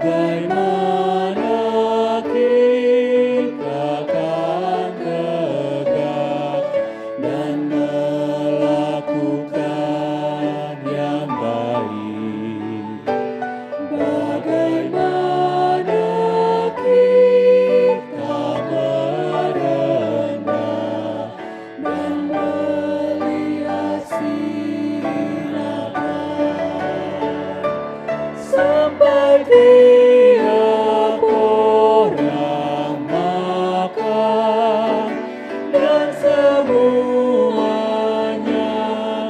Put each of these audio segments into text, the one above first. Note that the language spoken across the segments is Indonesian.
Bagaimana kita akan tegak dan melakukan yang baik? Bagaimana kita merendah dan melihat sinar sampai tiap orang makan dan semuanya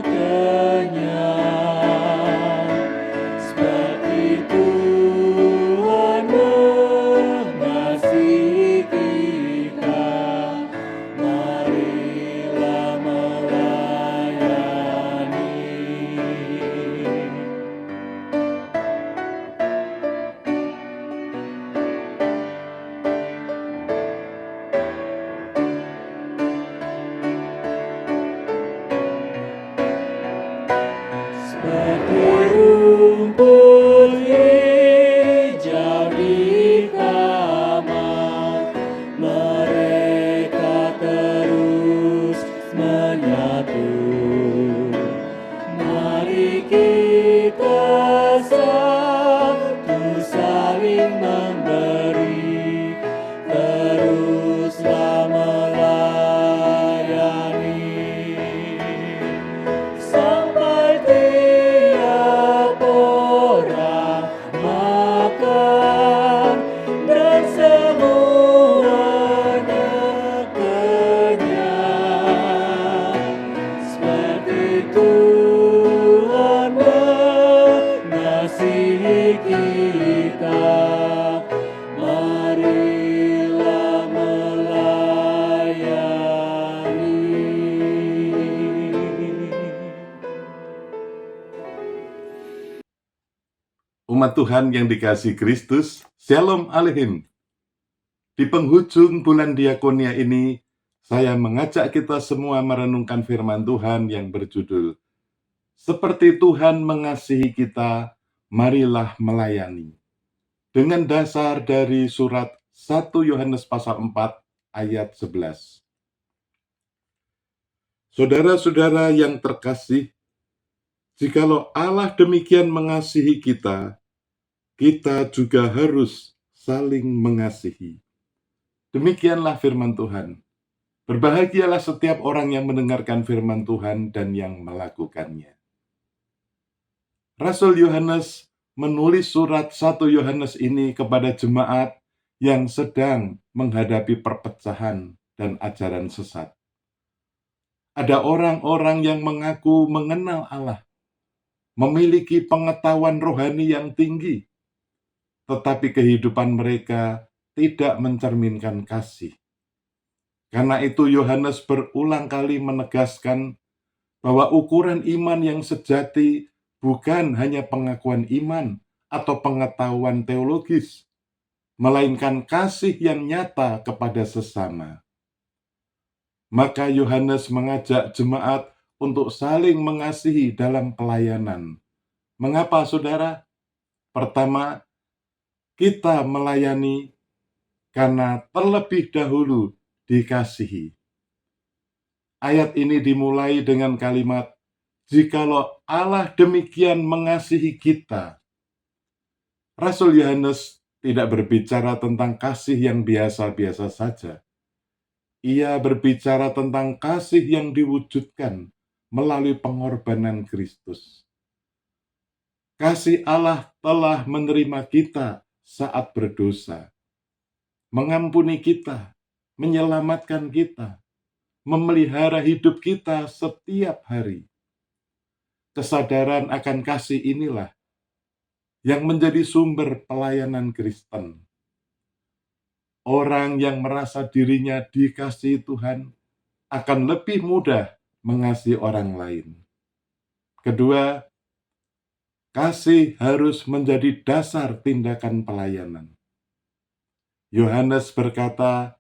kenyang. Seperti Tuhan mengasihi kita, marilah melayani. Seperti rumput hijau di taman, mereka terus menyatu. Mari kita satu saling memberi, teruslah melayani. Sampai tiap orang makan dan semuanya kenyang. Seperti Tuhan mengasihi kita, marilah melayani. Umat Tuhan yang dikasihi Kristus, Shalom Aleichem. Di penghujung bulan diakonia ini, saya mengajak kita semua merenungkan firman Tuhan yang berjudul, Seperti Tuhan mengasihi kita, marilah melayani. Dengan dasar dari surat 1 Yohanes pasal 4 ayat 11. Saudara-saudara yang terkasih, jikalau Allah demikian mengasihi kita, kita juga harus saling mengasihi. Demikianlah firman Tuhan. Berbahagialah setiap orang yang mendengarkan firman Tuhan dan yang melakukannya. Rasul Yohanes menulis surat 1 Yohanes ini kepada jemaat yang sedang menghadapi perpecahan dan ajaran sesat. Ada orang-orang yang mengaku mengenal Allah, memiliki pengetahuan rohani yang tinggi, tetapi kehidupan mereka tidak mencerminkan kasih. Karena itu Yohanes berulang kali menegaskan bahwa ukuran iman yang sejati bukan hanya pengakuan iman atau pengetahuan teologis, melainkan kasih yang nyata kepada sesama. Maka Yohanes mengajak jemaat untuk saling mengasihi dalam pelayanan. Mengapa, saudara? Pertama, kita melayani karena terlebih dahulu dikasihi. Ayat ini dimulai dengan kalimat, jikalau Allah demikian mengasihi kita. Rasul Yohanes tidak berbicara tentang kasih yang biasa-biasa saja. Ia berbicara tentang kasih yang diwujudkan melalui pengorbanan Kristus. Kasih Allah telah menerima kita saat berdosa, mengampuni kita, menyelamatkan kita, memelihara hidup kita setiap hari. Kesadaran akan kasih inilah yang menjadi sumber pelayanan Kristen. orang yang merasa dirinya dikasihi Tuhan akan lebih mudah mengasihi orang lain. Kedua, kasih harus menjadi dasar tindakan pelayanan. Yohanes berkata,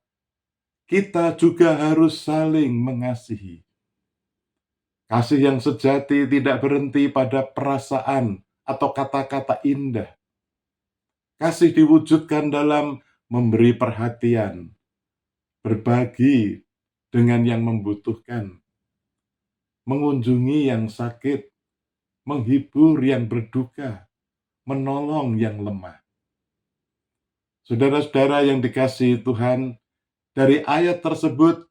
kita juga harus saling mengasihi. Kasih yang sejati tidak berhenti pada perasaan atau kata-kata indah. Kasih diwujudkan dalam memberi perhatian, berbagi dengan yang membutuhkan, mengunjungi yang sakit, menghibur yang berduka, menolong yang lemah. Saudara-saudara yang dikasihi Tuhan, dari ayat tersebut,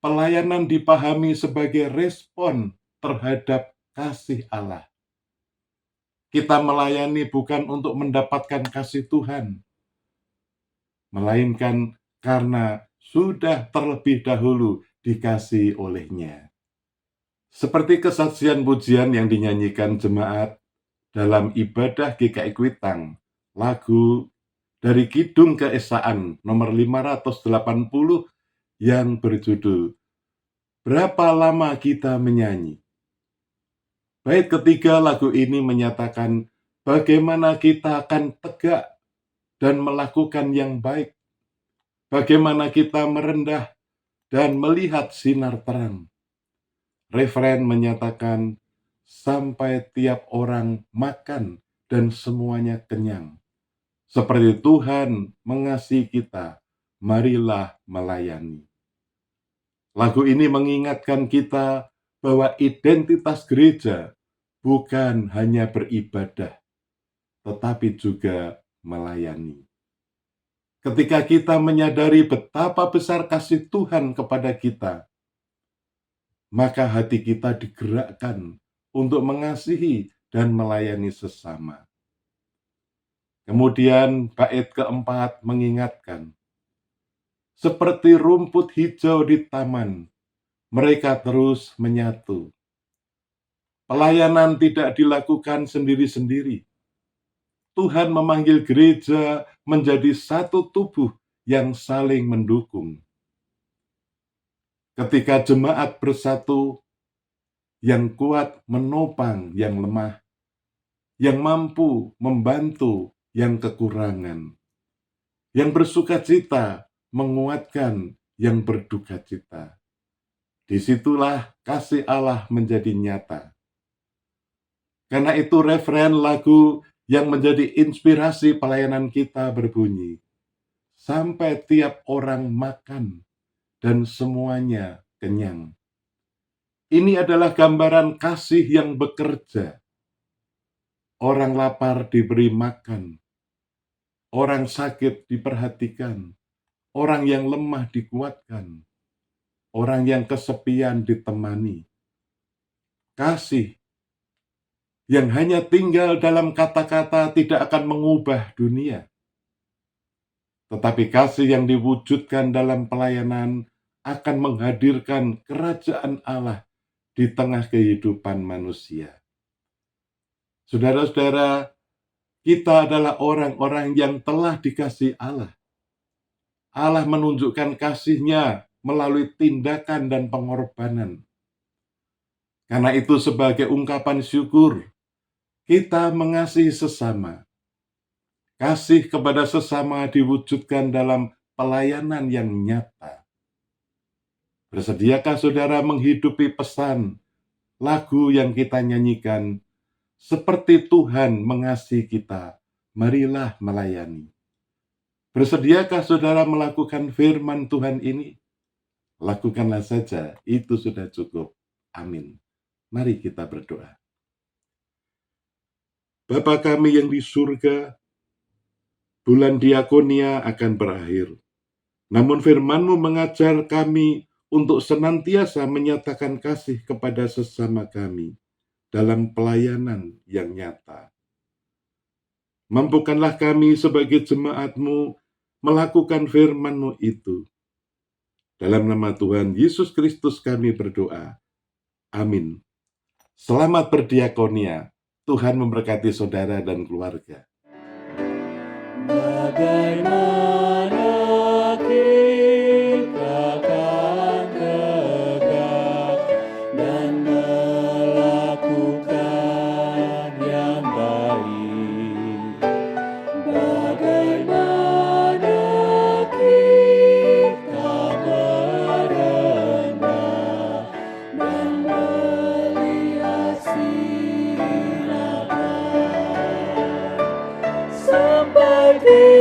pelayanan dipahami sebagai respon terhadap kasih Allah. Kita melayani bukan untuk mendapatkan kasih Tuhan, melainkan karena sudah terlebih dahulu dikasihi oleh-Nya. Seperti kesaksian pujian yang dinyanyikan jemaat dalam ibadah GKI Kuitang, lagu dari Kidung Keesaan nomor 580 yang berjudul Berapa Lama Kita Menyanyi. Bait ketiga lagu ini menyatakan bagaimana kita akan tegak dan melakukan yang baik, bagaimana kita merendah dan melihat sinar terang. Referen menyatakan sampai tiap orang makan dan semuanya kenyang. Seperti Tuhan mengasihi kita, marilah melayani. Lagu ini mengingatkan kita bahwa identitas gereja bukan hanya beribadah, tetapi juga melayani. Ketika kita menyadari betapa besar kasih Tuhan kepada kita, maka hati kita digerakkan untuk mengasihi dan melayani sesama. Kemudian bait keempat mengingatkan, seperti rumput hijau di taman, mereka terus menyatu. Pelayanan tidak dilakukan sendiri-sendiri. Tuhan memanggil gereja menjadi satu tubuh yang saling mendukung. Ketika jemaat bersatu, yang kuat menopang yang lemah, yang mampu membantu yang kekurangan, yang bersukacita menguatkan yang berduka cita. Disitulah kasih Allah menjadi nyata. Karena itu referen lagu yang menjadi inspirasi pelayanan kita berbunyi, sampai tiap orang makan dan semuanya kenyang. Ini adalah gambaran kasih yang bekerja. Orang lapar diberi makan, orang sakit diperhatikan, orang yang lemah dikuatkan, orang yang kesepian ditemani. Kasih yang hanya tinggal dalam kata-kata tidak akan mengubah dunia. Tetapi kasih yang diwujudkan dalam pelayanan akan menghadirkan kerajaan Allah di tengah kehidupan manusia. Saudara-saudara, kita adalah orang-orang yang telah dikasihi Allah. Allah menunjukkan kasih-Nya melalui tindakan dan pengorbanan. Karena itu sebagai ungkapan syukur, kita mengasihi sesama. Kasih kepada sesama diwujudkan dalam pelayanan yang nyata. Bersediakah saudara menghidupi pesan lagu yang kita nyanyikan, seperti Tuhan mengasihi kita, marilah melayani. Bersediakah saudara melakukan firman Tuhan ini? Lakukanlah saja, itu sudah cukup. Amin. Mari kita berdoa. Bapa kami yang di surga, bulan diakonia akan berakhir. Namun firman-Mu mengajar kami untuk senantiasa menyatakan kasih kepada sesama kami dalam pelayanan yang nyata. Mampukanlah kami sebagai jemaat-Mu melakukan firman-Mu itu. Dalam nama Tuhan Yesus Kristus kami berdoa. Amin. Selamat berdiakonia. Tuhan memberkati saudara dan keluarga. Bagaimana di